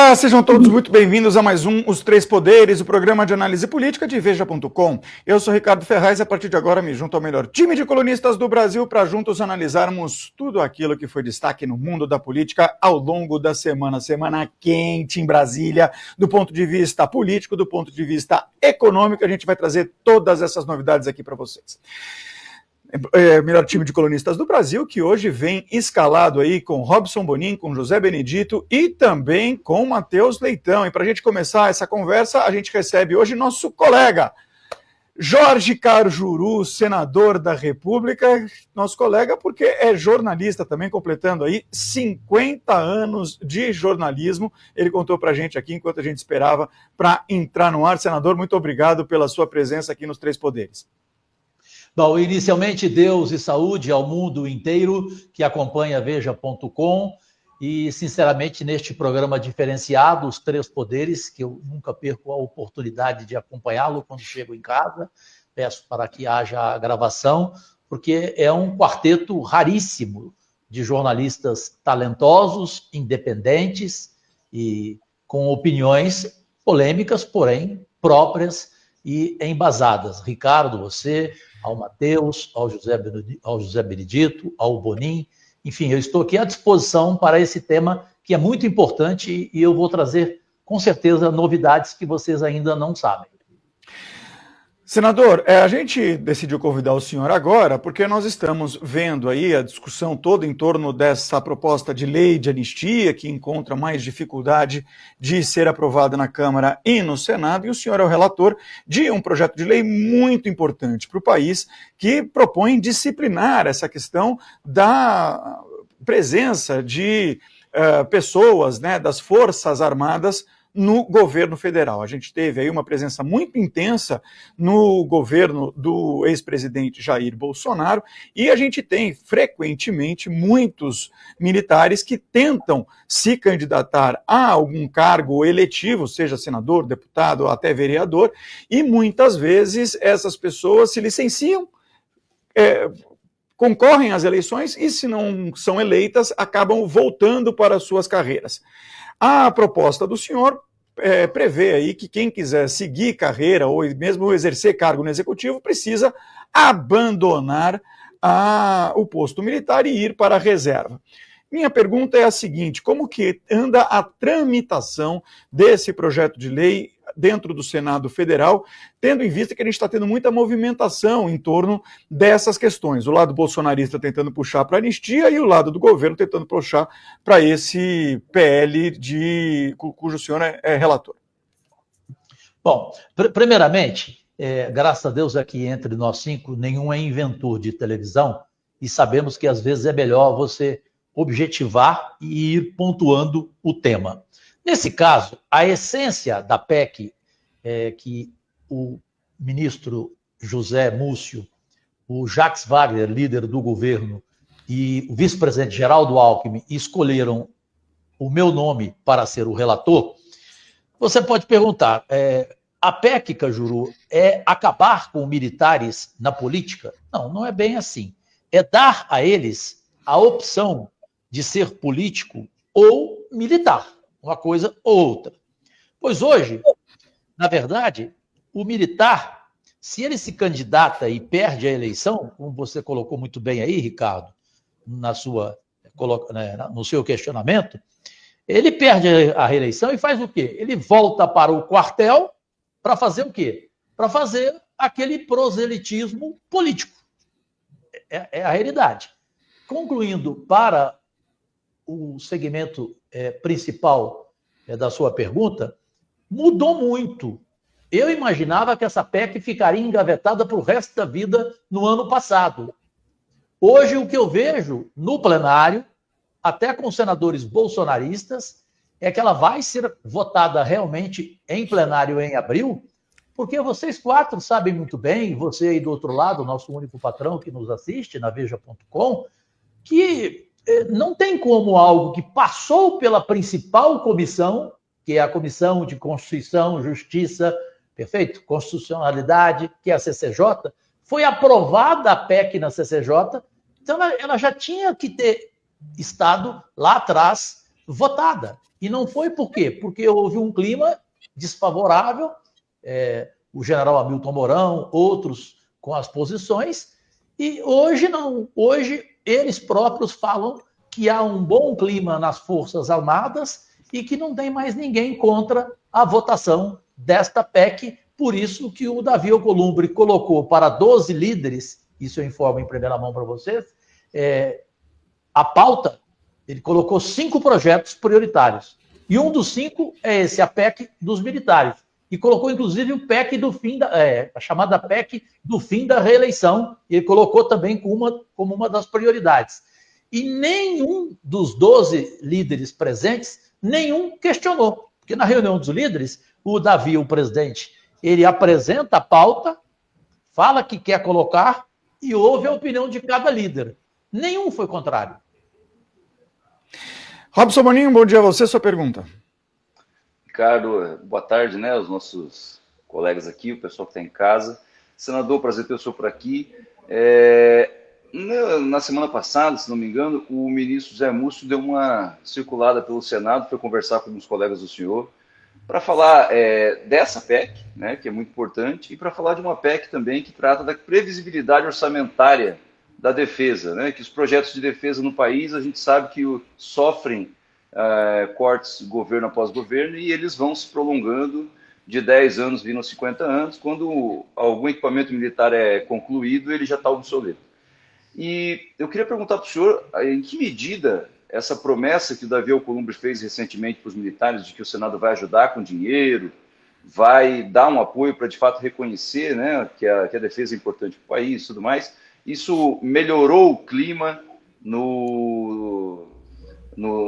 Olá, sejam todos muito bem-vindos a mais um Os Três Poderes, o programa de análise política de Veja.com. Eu sou Ricardo Ferraz e a partir de agora me junto ao melhor time de colunistas do Brasil para juntos analisarmos tudo aquilo que foi destaque no mundo da política ao longo da semana. Semana quente em Brasília, do ponto de vista político, do ponto de vista econômico, a gente vai trazer todas essas novidades aqui para vocês. Melhor time de colunistas do Brasil, que hoje vem escalado aí com Robson Bonin, com José Benedito e também com Matheus Leitão. E para a gente começar essa conversa, a gente recebe hoje nosso colega Jorge Cajuru, senador da República, nosso colega porque é jornalista também, completando aí 50 anos de jornalismo. Ele contou para a gente aqui enquanto a gente esperava para entrar no ar. Senador, muito obrigado pela sua presença aqui nos Três Poderes. Bom, inicialmente, Deus e saúde ao mundo inteiro que acompanha Veja.com e, sinceramente, neste programa diferenciado, Os Três Poderes, que eu nunca perco a oportunidade de acompanhá-lo quando chego em casa, peço para que haja a gravação, porque é um quarteto raríssimo de jornalistas talentosos, independentes e com opiniões polêmicas, porém próprias e embasadas. Ricardo, você, ao Matheus, ao José Benedito, ao Bonin, enfim, eu estou aqui à disposição para esse tema que é muito importante e eu vou trazer, com certeza, novidades que vocês ainda não sabem. Senador, a gente decidiu convidar o senhor agora porque nós estamos vendo aí a discussão toda em torno dessa proposta de lei de anistia que encontra mais dificuldade de ser aprovada na Câmara e no Senado, e o senhor é o relator de um projeto de lei muito importante para o país que propõe disciplinar essa questão da presença de pessoas, né, das Forças Armadas no governo federal. A gente teve aí uma presença muito intensa no governo do ex-presidente Jair Bolsonaro e a gente tem frequentemente muitos militares que tentam se candidatar a algum cargo eletivo, seja senador, deputado ou até vereador, e muitas vezes essas pessoas se licenciam, concorrem às eleições e, se não são eleitas, acabam voltando para suas carreiras. A proposta do senhor prevê aí que quem quiser seguir carreira ou mesmo exercer cargo no executivo precisa abandonar o posto militar e ir para a reserva. Minha pergunta é a seguinte: como que anda a tramitação desse projeto de lei dentro do Senado Federal, tendo em vista que a gente está tendo muita movimentação em torno dessas questões? O lado bolsonarista tentando puxar para a anistia e o lado do governo tentando puxar para esse PL cujo o senhor é relator. Bom, primeiramente, graças a Deus aqui entre nós cinco, nenhum é inventor de televisão e sabemos que às vezes é melhor você objetivar e ir pontuando o tema. Nesse caso, a essência da PEC que o ministro José Múcio, o Jacques Wagner, líder do governo, e o vice-presidente Geraldo Alckmin escolheram o meu nome para ser o relator, você pode perguntar, a PEC, Cajuru, é acabar com militares na política? Não, não é bem assim. É dar a eles a opção de ser político ou militar. Uma coisa ou outra. Pois hoje, na verdade, o militar, se ele se candidata e perde a eleição, como você colocou muito bem aí, Ricardo, no seu questionamento, ele perde a reeleição e faz o quê? Ele volta para o quartel para fazer o quê? Para fazer aquele proselitismo político. É a realidade. Concluindo, para o segmento principal da sua pergunta, mudou muito. Eu imaginava que essa PEC ficaria engavetada para o resto da vida no ano passado. Hoje, o que eu vejo no plenário, até com senadores bolsonaristas, é que ela vai ser votada realmente em plenário em abril, porque vocês quatro sabem muito bem, você aí do outro lado, nosso único patrão que nos assiste na Veja.com, que não tem como algo que passou pela principal comissão, que é a Comissão de Constituição, Justiça, perfeito? Constitucionalidade, que é a CCJ, foi aprovada a PEC na CCJ, então ela já tinha que ter estado lá atrás votada. E não foi por quê? Porque houve um clima desfavorável, o general Hamilton Mourão, outros com as posições, e hoje não. Hoje eles próprios falam que há um bom clima nas Forças Armadas e que não tem mais ninguém contra a votação desta PEC. Por isso que o Davi Alcolumbre colocou para 12 líderes, isso eu informo em primeira mão para vocês, a pauta, ele colocou 5 projetos prioritários. E um dos 5 é esse, a PEC dos militares. E colocou, inclusive, o PEC do fim a chamada PEC do fim da reeleição. E ele colocou também como uma das prioridades. E nenhum dos 12 líderes presentes, nenhum questionou. Porque na reunião dos líderes, o Davi, o presidente, ele apresenta a pauta, fala que quer colocar e ouve a opinião de cada líder. Nenhum foi contrário. Robson Boninho, bom dia a você, sua pergunta. Ricardo, boa tarde, né, aos nossos colegas aqui, o pessoal que está em casa. Senador, prazer ter o senhor por aqui. Na semana passada, se não me engano, o ministro José Múcio deu uma circulada pelo Senado, foi conversar com os colegas do senhor, para falar dessa PEC, né, que é muito importante, e para falar de uma PEC também que trata da previsibilidade orçamentária da defesa, né, que os projetos de defesa no país, a gente sabe que sofrem cortes governo após governo, e eles vão se prolongando de 10 anos, vindo a 50 anos, quando algum equipamento militar é concluído, ele já está obsoleto. E eu queria perguntar para o senhor, em que medida essa promessa que o Davi Alcolumbre fez recentemente para os militares, de que o Senado vai ajudar com dinheiro, vai dar um apoio para, de fato, reconhecer, né, que a defesa é importante para o país e tudo mais, isso melhorou o clima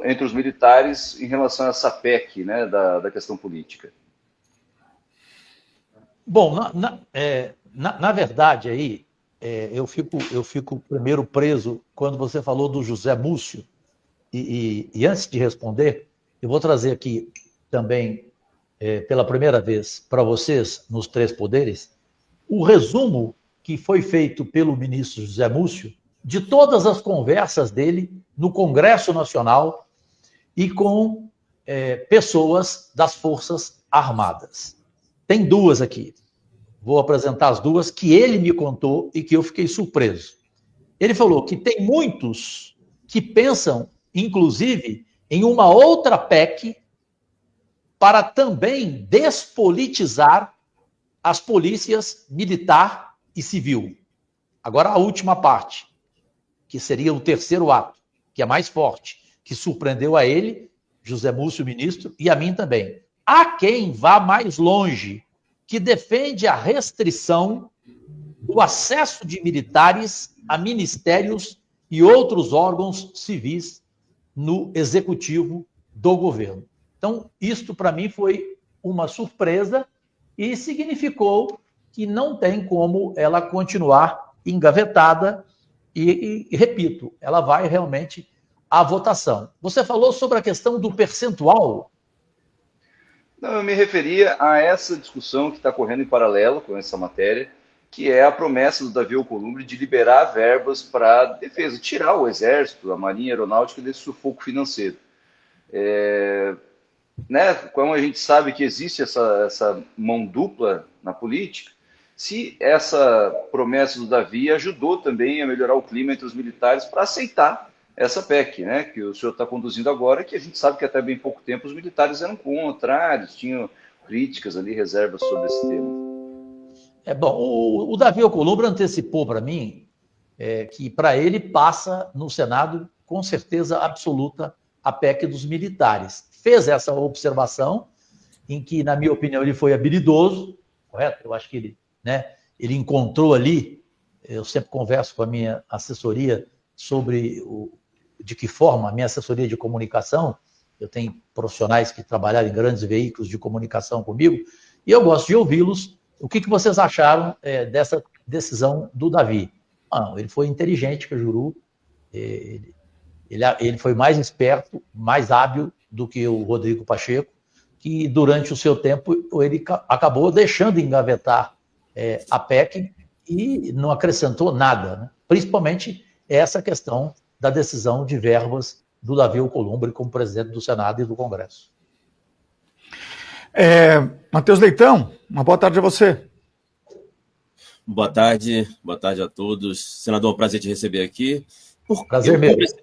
entre os militares em relação a essa PEC, né, da questão política? Bom, na verdade, aí, eu fico primeiro preso quando você falou do José Múcio, e antes de responder, eu vou trazer aqui também, pela primeira vez, para vocês, nos Três Poderes, o resumo que foi feito pelo ministro José Múcio de todas as conversas dele no Congresso Nacional e com pessoas das Forças Armadas. Tem 2 aqui. Vou apresentar as 2 que ele me contou e que eu fiquei surpreso. Ele falou que tem muitos que pensam, inclusive, em uma outra PEC para também despolitizar as polícias militar e civil. Agora a última parte, que seria o terceiro ato, que é mais forte, que surpreendeu a ele, José Múcio, ministro, e a mim também. Há quem vá mais longe, que defende a restrição do acesso de militares a ministérios e outros órgãos civis no executivo do governo. Então, isto para mim foi uma surpresa e significou que não tem como ela continuar engavetada e repito, ela vai realmente à votação. Você falou sobre a questão do percentual? Não, eu me referia a essa discussão que está correndo em paralelo com essa matéria, que é a promessa do Davi Alcolumbre de liberar verbas para a defesa, tirar o Exército, a Marinha Aeronáutica desse sufoco financeiro. Né, como a gente sabe que existe essa mão dupla na política, se essa promessa do Davi ajudou também a melhorar o clima entre os militares para aceitar essa PEC, né, que o senhor está conduzindo agora, que a gente sabe que até bem pouco tempo os militares eram contrários, tinham críticas ali, reservas sobre esse tema. Bom, o Davi Alcolumbre antecipou para mim que para ele passa no Senado com certeza absoluta a PEC dos militares. Fez essa observação em que, na minha opinião, ele foi habilidoso, correto? Eu acho que ele encontrou ali, eu sempre converso com a minha assessoria sobre de que forma, a minha assessoria de comunicação, eu tenho profissionais que trabalharam em grandes veículos de comunicação comigo, e eu gosto de ouvi-los. O que vocês acharam dessa decisão do Davi? Ele foi inteligente, Cajuru, ele foi mais esperto, mais hábil do que o Rodrigo Pacheco, que durante o seu tempo ele acabou deixando engavetar a PEC e não acrescentou nada, né? Principalmente essa questão da decisão de verbas do Davi Alcolumbre como presidente do Senado e do Congresso. Matheus Leitão, uma boa tarde a você. Boa tarde a todos. Senador, prazer te receber aqui. Prazer mesmo.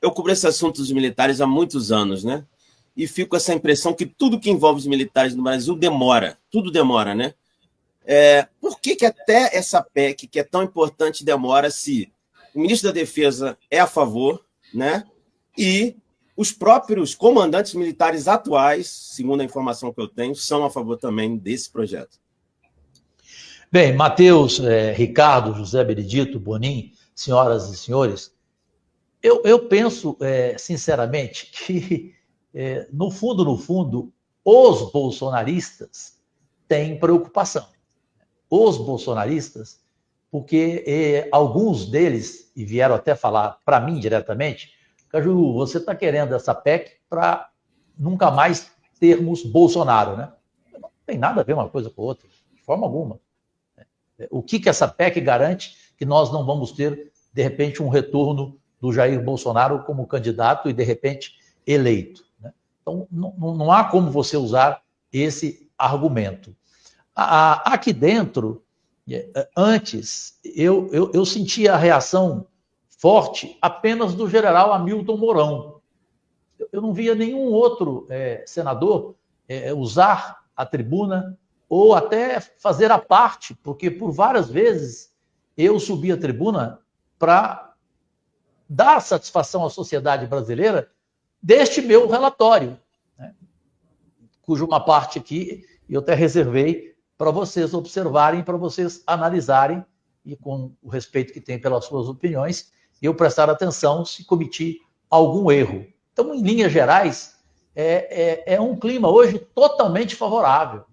Eu cubro esse assunto dos militares há muitos anos, né? E fico com essa impressão que tudo que envolve os militares no Brasil demora. Tudo demora, né? Por que até essa PEC, que é tão importante, demora se o ministro da Defesa é a favor, né? E os próprios comandantes militares atuais, segundo a informação que eu tenho, são a favor também desse projeto? Bem, Matheus, Ricardo, José Benedito, Bonin, senhoras e senhores, eu penso, sinceramente, que, no fundo, os bolsonaristas têm preocupação. Os bolsonaristas, porque alguns deles, e vieram até falar para mim diretamente, Cajuru, você está querendo essa PEC para nunca mais termos Bolsonaro, né? Não tem nada a ver uma coisa com a outra, de forma alguma. O que essa PEC garante que nós não vamos ter, de repente, um retorno do Jair Bolsonaro como candidato e, de repente, eleito, né? Então, não há como você usar esse argumento. Aqui dentro, antes, eu sentia a reação forte apenas do general Hamilton Mourão. Eu não via nenhum outro senador usar a tribuna ou até fazer a parte, porque por várias vezes eu subi a tribuna para dar satisfação à sociedade brasileira deste meu relatório, né? Cuja uma parte aqui eu até reservei para vocês observarem, para vocês analisarem, e com o respeito que tem pelas suas opiniões, eu prestar atenção se cometi algum erro. Então, em linhas gerais, é um clima hoje totalmente favorável.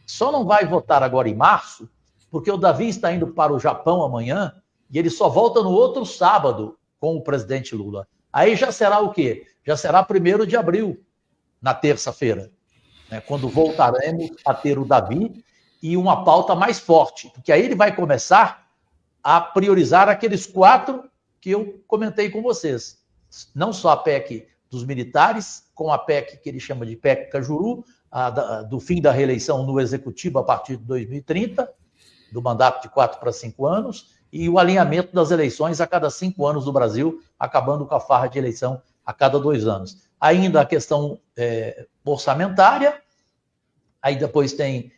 Só não vai votar agora em março, porque o Davi está indo para o Japão amanhã e ele só volta no outro sábado com o presidente Lula. Aí já será o quê? Já será 1º de abril, na terça-feira, né, quando voltaremos a ter o Davi e uma pauta mais forte, porque aí ele vai começar a priorizar aqueles 4 que eu comentei com vocês. Não só a PEC dos militares, com a PEC que ele chama de PEC Cajuru, do fim da reeleição no Executivo a partir de 2030, do mandato de 4 para 5 anos, e o alinhamento das eleições a cada 5 anos no Brasil, acabando com a farra de eleição a cada 2 anos. Ainda a questão orçamentária, aí depois tem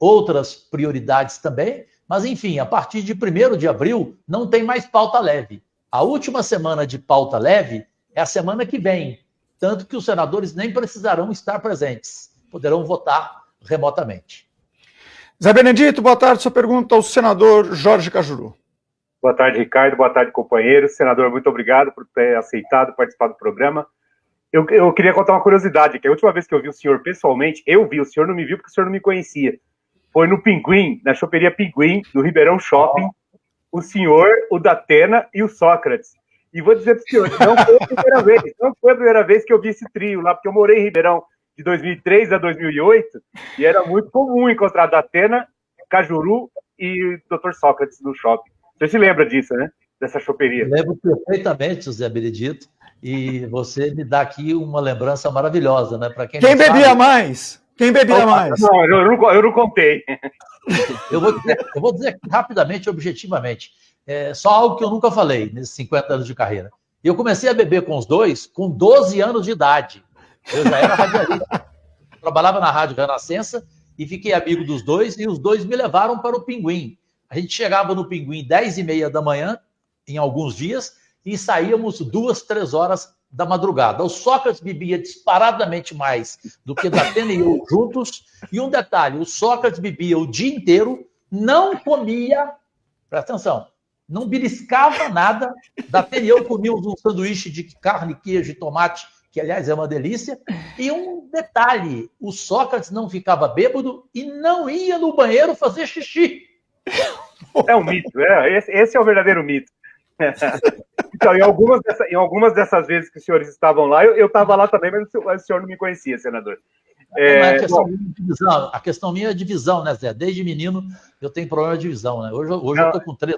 outras prioridades também, mas, enfim, a partir de 1º de abril não tem mais pauta leve. A última semana de pauta leve é a semana que vem, tanto que os senadores nem precisarão estar presentes, poderão votar remotamente. Zé Benedito, boa tarde. Sua pergunta ao senador Jorge Cajuru. Boa tarde, Ricardo. Boa tarde, companheiros. Senador, muito obrigado por ter aceitado participar do programa. Eu queria contar uma curiosidade, que a última vez que eu vi o senhor pessoalmente, o senhor não me viu porque o senhor não me conhecia. Foi no Pinguim, na choperia Pinguim, do Ribeirão Shopping, o senhor, o Datena e o Sócrates. E vou dizer para o senhor, não foi a primeira vez que eu vi esse trio lá, porque eu morei em Ribeirão de 2003 a 2008, e era muito comum encontrar Datena, Cajuru e Dr. Sócrates no shopping. Você se lembra disso, né? Dessa choperia? Eu lembro perfeitamente, José Benedito, e você me dá aqui uma lembrança maravilhosa, né? Para quem bebia mais? Quem bebia mais? Não, eu não contei. Eu vou dizer rapidamente, objetivamente, só algo que eu nunca falei nesses 50 anos de carreira. Eu comecei a beber com os dois com 12 anos de idade. Eu já era radialista. Trabalhava na Rádio Renascença e fiquei amigo dos dois, e os dois me levaram para o Pinguim. A gente chegava no Pinguim 10h30 da manhã, em alguns dias, e saíamos 2, 3 horas da madrugada. O Sócrates bebia disparadamente mais do que Datena e eu juntos. E um detalhe, o Sócrates bebia o dia inteiro, não comia, presta atenção, não beliscava nada. Datena e eu comíamos um sanduíche de carne, queijo e tomate, que, aliás, é uma delícia. E um detalhe, o Sócrates não ficava bêbado e não ia no banheiro fazer xixi. É um mito, esse é o verdadeiro mito. Então, em algumas dessas vezes que os senhores estavam lá, eu estava lá também, mas o senhor não me conhecia, senador. A questão minha é de visão, né, Zé? Desde menino eu tenho problema de visão, né? Hoje eu estou com 3%.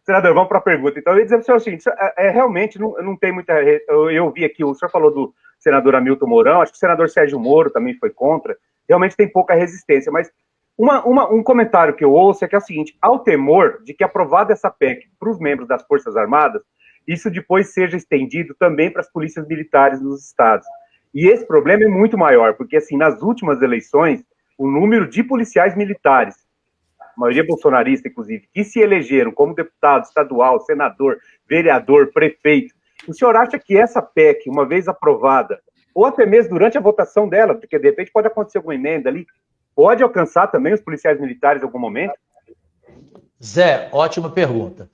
Senador, vamos para a pergunta. Então, eu ia dizer para o senhor o seguinte, realmente não tem muita... Eu vi aqui, o senhor falou do senador Hamilton Mourão, acho que o senador Sérgio Moro também foi contra, realmente tem pouca resistência, mas um comentário que eu ouço é que é o seguinte, há o temor de que, aprovada essa PEC para os membros das Forças Armadas, isso depois seja estendido também para as polícias militares nos estados. E esse problema é muito maior, porque, assim, nas últimas eleições, o número de policiais militares, a maioria bolsonarista, inclusive, que se elegeram como deputado estadual, senador, vereador, prefeito, o senhor acha que essa PEC, uma vez aprovada, ou até mesmo durante a votação dela, porque de repente pode acontecer alguma emenda ali, pode alcançar também os policiais militares em algum momento? Zé, ótima pergunta.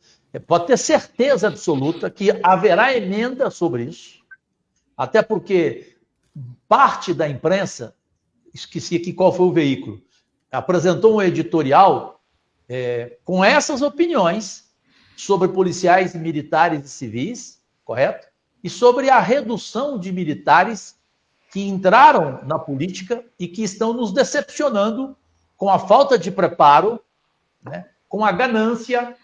Pode ter certeza absoluta que haverá emenda sobre isso, até porque parte da imprensa, esqueci aqui qual foi o veículo, apresentou um editorial com essas opiniões sobre policiais militares e civis, correto? E sobre a redução de militares que entraram na política e que estão nos decepcionando com a falta de preparo, né, com a ganância,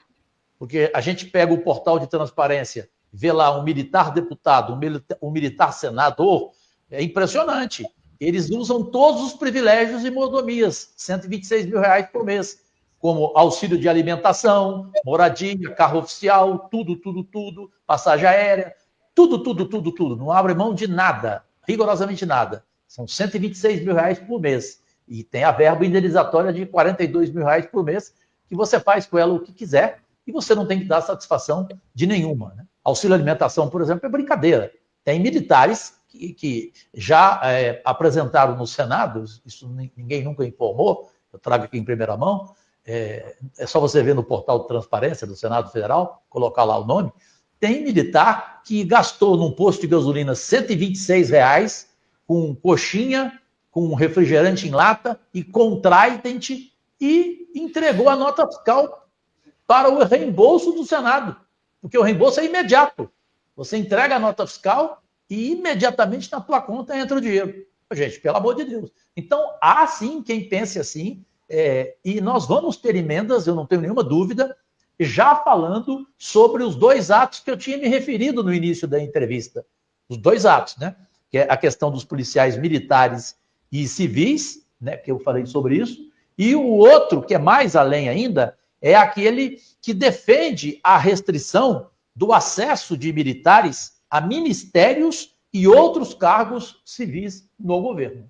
porque a gente pega o portal de transparência, vê lá um militar deputado, um militar senador, é impressionante. Eles usam todos os privilégios e mordomias, R$126 mil por mês, como auxílio de alimentação, moradia, carro oficial, tudo, passagem aérea, tudo. Não abre mão de nada, rigorosamente nada. São R$126 mil por mês. E tem a verba indenizatória de R$42 mil por mês, que você faz com ela o que quiser, e você não tem que dar satisfação de nenhuma, né? Auxílio alimentação, por exemplo, é brincadeira. Tem militares que já apresentaram no Senado, isso ninguém nunca informou, eu trago aqui em primeira mão, é só você ver no portal de transparência do Senado Federal, colocar lá o nome, tem militar que gastou num posto de gasolina R$126 com coxinha, com refrigerante em lata e com Trident e entregou a nota fiscal para o reembolso do Senado, porque o reembolso é imediato. Você entrega a nota fiscal e imediatamente na tua conta entra o dinheiro. Gente, pelo amor de Deus. Então, há sim quem pense assim, e nós vamos ter emendas, eu não tenho nenhuma dúvida, já falando sobre os dois atos que eu tinha me referido no início da entrevista. Os dois atos, né? Que é a questão dos policiais militares e civis, né? Que eu falei sobre isso. E o outro, que é mais além ainda, é aquele que defende a restrição do acesso de militares a ministérios e outros cargos civis no governo.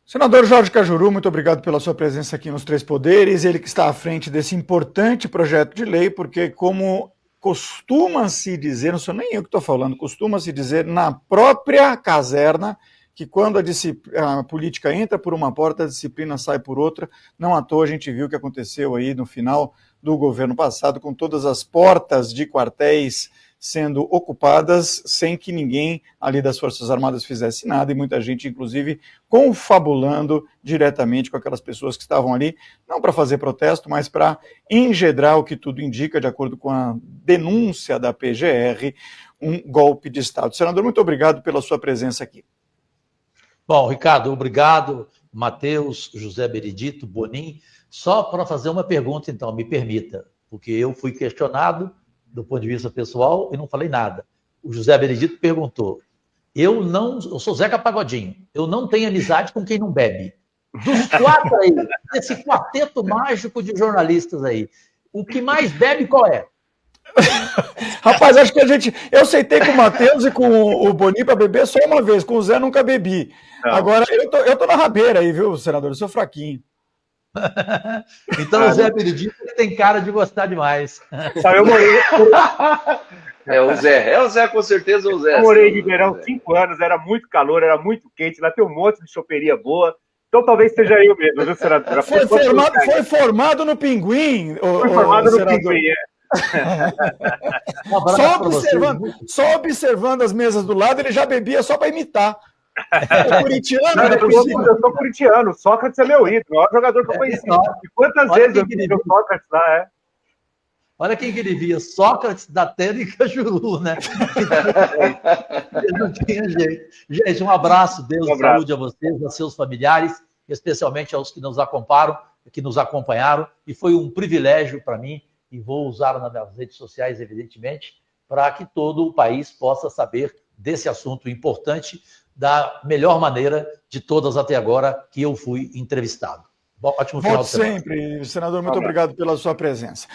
Senador Jorge Cajuru, muito obrigado pela sua presença aqui nos Três Poderes, ele que está à frente desse importante projeto de lei, porque como costuma-se dizer, não sou nem eu que estou falando, costuma-se dizer na própria caserna, que quando a política entra por uma porta, a disciplina sai por outra. Não à toa a gente viu o que aconteceu aí no final do governo passado, com todas as portas de quartéis sendo ocupadas sem que ninguém ali das Forças Armadas fizesse nada, e muita gente, inclusive, confabulando diretamente com aquelas pessoas que estavam ali, não para fazer protesto, mas para engendrar o que tudo indica, de acordo com a denúncia da PGR, um golpe de Estado. Senador, muito obrigado pela sua presença aqui. Bom, Ricardo, obrigado. Matheus, José Benedito, Bonin. Só para fazer uma pergunta, então, me permita, porque eu fui questionado do ponto de vista pessoal e não falei nada. O José Benedito perguntou, eu sou Zeca Pagodinho, eu não tenho amizade com quem não bebe. Dos quatro aí, desse quarteto mágico de jornalistas aí, o que mais bebe qual é? Rapaz, acho que eu aceitei com o Matheus e com o Boni para beber só uma vez, com o Zé nunca bebi. Não. Agora, eu tô na rabeira aí, viu, senador? Eu sou fraquinho. Então o Zé Benedito tem cara de gostar demais. Eu morei... É o Zé, com certeza o Zé. Eu morei em Ribeirão 5 anos, era muito calor, era muito quente, lá tem um monte de choperia boa. Então talvez seja eu mesmo, viu, senador? Foi formado no Pinguim. Foi formado no Pinguim, Só observando as mesas do lado, ele já bebia só para imitar. É corintiano, eu sou corintiano, Sócrates é meu ídolo, o maior jogador que eu conheci. E quantas vezes eu vi o Sócrates lá, Olha quem que ele via, Sócrates, Datena e Cajuru, né? Não tinha jeito. Gente, um abraço, Deus e saúde a vocês, a seus familiares, especialmente aos que nos acompanharam, e foi um privilégio para mim e vou usar nas redes sociais, evidentemente, para que todo o país possa saber desse assunto importante da melhor maneira de todas até agora que eu fui entrevistado. Bom, ótimo final de semana. Volte sempre, senador. Muito obrigado pela sua presença.